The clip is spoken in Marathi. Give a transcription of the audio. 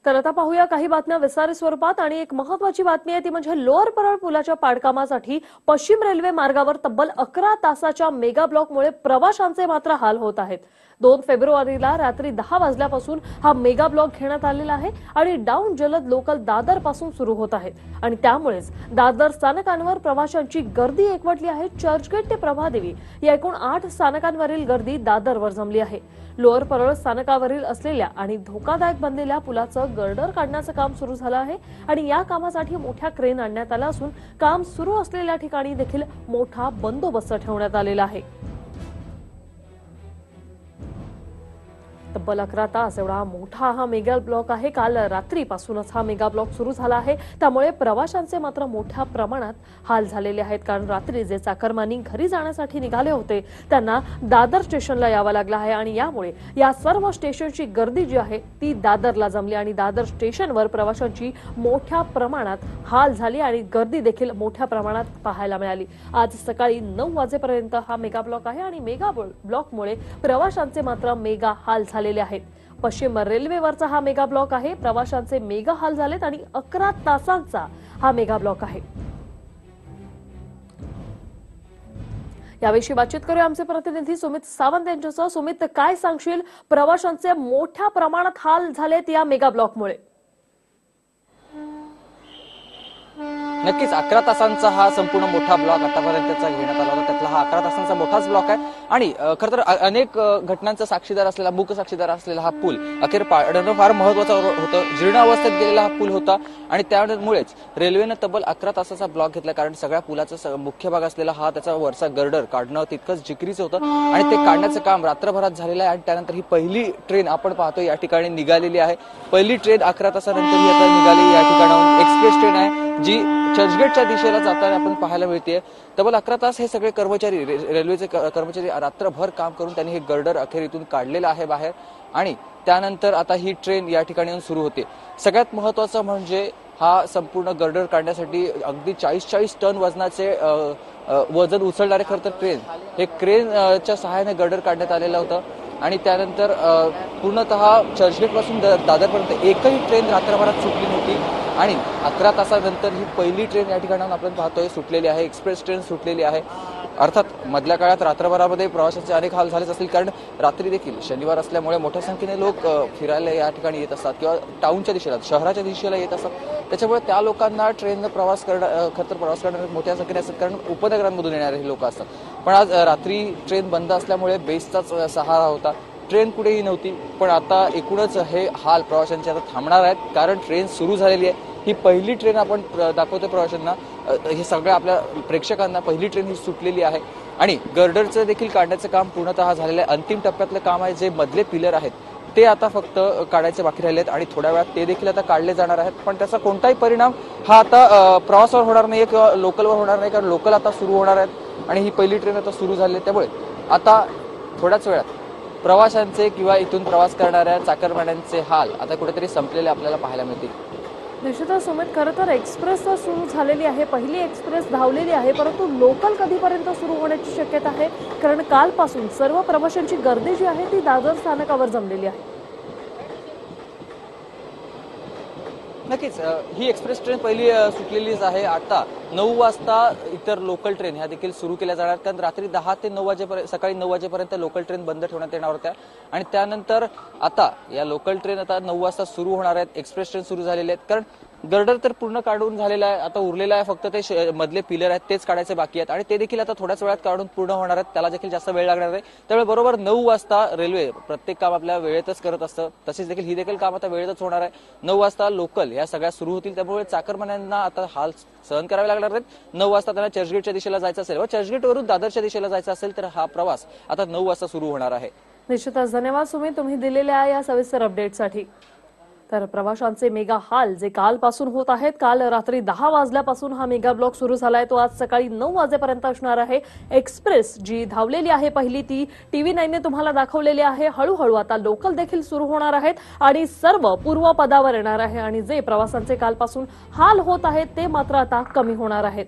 तर आता पाहूया काही बातम्या विस्तारित स्वरूपात आणि एक महत्त्वाची बातमी आहे ती म्हणजे लोअर परळ पुलाच्या पाडकामासाठी पश्चिम रेल्वे मार्गावर तब्बल 11 तासाच्या मेगा ब्लॉकमुळे प्रवाशांचे मात्र हाल होत आहेत। 2 फेब्रुवारीला रात्री 10 वाजल्यापासून हा मेगा ब्लॉक घेण्यात आलेला आहे आणि डाऊन जलद लोकल दादर पासून सुरू होत आहे आणि त्यामुळेच दादर स्थानकांवर प्रवाशांची गर्दी एकवटली आहे। चर्चगेट ते प्रभादेवी या एकूण 8 स्थानकांवरील गर्दी दादरवर जमली आहे। लोअर परळ स्थानकावरील असलेल्या आणि धोकादायक बनलेल्या पुलाचं गर्डर काढण्याचं काम सुरू झालं आहे आणि या कामासाठी मोठ्या क्रेन आणण्यात आला असून काम सुरू असलेल्या ठिकाणी देखील मोठा बंदोबस्त ठेवण्यात आलेला आहे। तब्बल 11 तास एवढा मोठा हा मेगा ब्लॉक आहे। काल रात्रीपासूनच हा मेगा ब्लॉक सुरू झाला आहे, त्यामुळे प्रवाशांचे मात्र मोठ्या प्रमाणात हाल झालेले आहेत। कारण रात्री जे चाकरमानी घरी जाण्यासाठी निघाले होते त्यांना दादर स्टेशनला यावं लागलं आहे आणि यामुळे या सर्व स्टेशनची गर्दी जी आहे ती दादरला जमली आणि दादर स्टेशनवर प्रवाशांची मोठ्या प्रमाणात हाल झाली आणि गर्दी देखील मोठ्या प्रमाणात पाहायला मिळाली। आज सकाळी 9 वाजेपर्यंत हा मेगा ब्लॉक आहे आणि मेगा ब्लॉकमुळे प्रवाशांचे मात्र मेगा हाल झालेले आहेत। पश्चिम रेल्वेवरचा हा मेगा ब्लॉक आहे। प्रवाशांचे मेगा हाल झालेत आणि 11 तासांचा हा मेगा ब्लॉक आहे। याविषयी बातचीत करूया आमचे प्रतिनिधी सुमित सावंत यांच्यासह। सुमित, काय सांगशील, प्रवाशांचे मोठ्या प्रमाणात हाल झालेत या मेगा ब्लॉकमुळे? नक्कीच 11 तासांचा हा संपूर्ण मोठा ब्लॉक आतापर्यंतचा घेण्यात आला होता। त्यातला हा 11 तासांचा मोठाच ब्लॉक आहे आणि खरं तर अनेक घटनांचा साक्षीदार असलेला, मूक साक्षीदार असलेला हा पूल अखेर पाडणं फार महत्वाचं होतं। जीर्ण अवस्थेत गेलेला हा पूल होता आणि त्यामुळेच रेल्वेनं तब्बल 11 तासाचा ब्लॉक घेतला। कारण सगळ्या पुलाचा मुख्य भाग असलेला हा त्याचा वरचा गर्डर काढणं तितकंच जिकिरीचं होतं आणि ते काढण्याचं काम रात्रभरात झालेलं आहे आणि त्यानंतर ही पहिली ट्रेन आपण पाहतो या ठिकाणी निघालेली आहे। पहिली ट्रेन 11 तासानंतर ही आता निघाली या ठिकाणाहून। एक्सप्रेस ट्रेन आहे जी चर्चगेटच्या दिशेला जाताना आपण पाहायला मिळते। तब्बल 11 तास हे सगळे कर्मचारी, रेल्वेचे कर्मचारी रात्रभर काम करून त्यांनी हे गर्डर अखेर इथून काढलेलं आहे बाहेर आणि त्यानंतर आता ही ट्रेन या ठिकाणी सुरू होते। सगळ्यात महत्वाचं म्हणजे हा संपूर्ण गर्डर काढण्यासाठी अगदी 40 टन वजनाचे वजन उचलणारे खरं तर ट्रेन, हे क्रेनच्या सहाय्याने गर्डर काढण्यात आलेलं होतं आणि त्यानंतर पूर्णतः चर्चगेट पासून दादरपर्यंत एकही ट्रेन रात्रभरात सुटली नव्हती आणि 11 तासानंतर ही पहिली ट्रेन या ठिकाणाहून आपण पाहतोय सुटलेली आहे। एक्सप्रेस ट्रेन सुटलेली आहे। अर्थात मधल्या काळात रात्रभरामध्ये प्रवाशांचे अनेक हाल झालेच असतील, कारण रात्री देखील शनिवार असल्यामुळे मोठ्या संख्येने लोक फिरायला या ठिकाणी येत असतात किंवा टाउनच्या दिशेला, शहराच्या दिशेला येत असतात। त्याच्यामुळे त्या लोकांना ट्रेननं प्रवास करणारे मोठ्या संख्येने असतात, कारण उपनगरांमधून येणारे हे लोक असतात। पण आज रात्री ट्रेन बंद असल्यामुळे बेस्टचाच सहारा होता, ट्रेन कुठेही नव्हती। पण आता एकूणच हे हाल प्रवाशांचे आता थांबणार आहेत, कारण ट्रेन सुरू झालेली आहे। ही पहिली ट्रेन आपण दाखवतो प्रवाशांना, हे सगळ्या आपल्या प्रेक्षकांना पहिली ट्रेन ही सुटलेली आहे आणि गर्डरचं देखील काढण्याचं काम पूर्णतः झालेलं आहे। अंतिम टप्प्यातलं काम आहे, जे मधले पिलर आहेत ते आता फक्त काढायचे बाकी राहिले आहेत आणि थोड्या वेळात ते देखील आता काढले जाणार आहेत। पण त्याचा कोणताही परिणाम हा आता प्रवासावर होणार नाही किंवा लोकलवर होणार नाही, कारण लोकल आता सुरू होणार आहेत आणि ही पहिली ट्रेन आता सुरू झाली आहे। त्यामुळे आता थोड्याच वेळात प्रवाशांचे किंवा इथून प्रवास करणाऱ्या चाकरमान्यांचे हाल आता कुठेतरी संपलेले आपल्याला पाहायला मिळतील। निश्चितच सुमित, खरं तर एक्सप्रेस तर सुरू झालेली आहे, पहिली एक्सप्रेस धावलेली आहे, परंतु लोकल कधीपर्यंत सुरू होण्याची शक्यता आहे? कारण कालपासून सर्व प्रवाशांची गर्दी जी आहे ती दादर स्थानकावर जमलेली आहे। नक्कीच ही एक्सप्रेस ट्रेन पहिली सुटलेलीच आहे। आता 9 वाजता इतर लोकल ट्रेन ह्या देखील सुरू केल्या जाणार, कारण रात्री 10 ते 9 वाजेपर्यंत, सकाळी 9 वाजेपर्यंत लोकल ट्रेन बंद ठेवण्यात येणार होत्या आणि त्यानंतर आता या लोकल ट्रेन आता 9 वाजता सुरू होणार आहेत। एक्सप्रेस ट्रेन सुरू झालेले आहेत, कारण गर्डर तर पूर्ण काढून झालेला आहे। आता उरलेला आहे फक्त ते मधले पिलर आहेत तेच काढायचे बाकी आहेत आणि ते देखील आता थोड्याच वेळात काढून पूर्ण होणार आहेत। त्याला देखील जास्त वेळ लागणार आहे। त्यामुळे बरोबर 9 वाजता रेल्वे प्रत्येक काम आपल्या वेळेतच करत असतं, तसेच देखील ही देखील काम आता वेळेतच होणार आहे। 9 वाजता लोकल या सगळ्या सुरू होतील, त्यामुळे चाकरमान्यांना आता हाल सहन करावे लागणार आहेत। 9 वाजता त्यांना चर्चगेटच्या दिशेला जायचं असेल व चर्चगेटवरून दादरच्या दिशेला जायचं असेल तर हा प्रवास आता 9 वाजता सुरू होणार आहे। निश्चितच धन्यवाद सुमित, तुम्ही दिलेल्या या सविस्तर अपडेटसाठी। तर प्रवाशांचे मेगा हाल जे कालपासून होत आहेत, काल रात्री 10 वाजल्यापासून हा मेगा ब्लॉक सुरू झालाय, तो आज सकाळी 9 वाजेपर्यंत असणार आहे। एक्सप्रेस जी धावलेली आहे पहिली ती TV9 ने तुम्हाला दाखवलेली आहे। हळूहळू आता लोकल देखील सुरू होणार आहेत आणि सर्व पूर्वपदावर येणार आहे आणि जे प्रवाशांचे कालपासून हाल होत आहेत ते मात्र आता कमी होणार आहेत।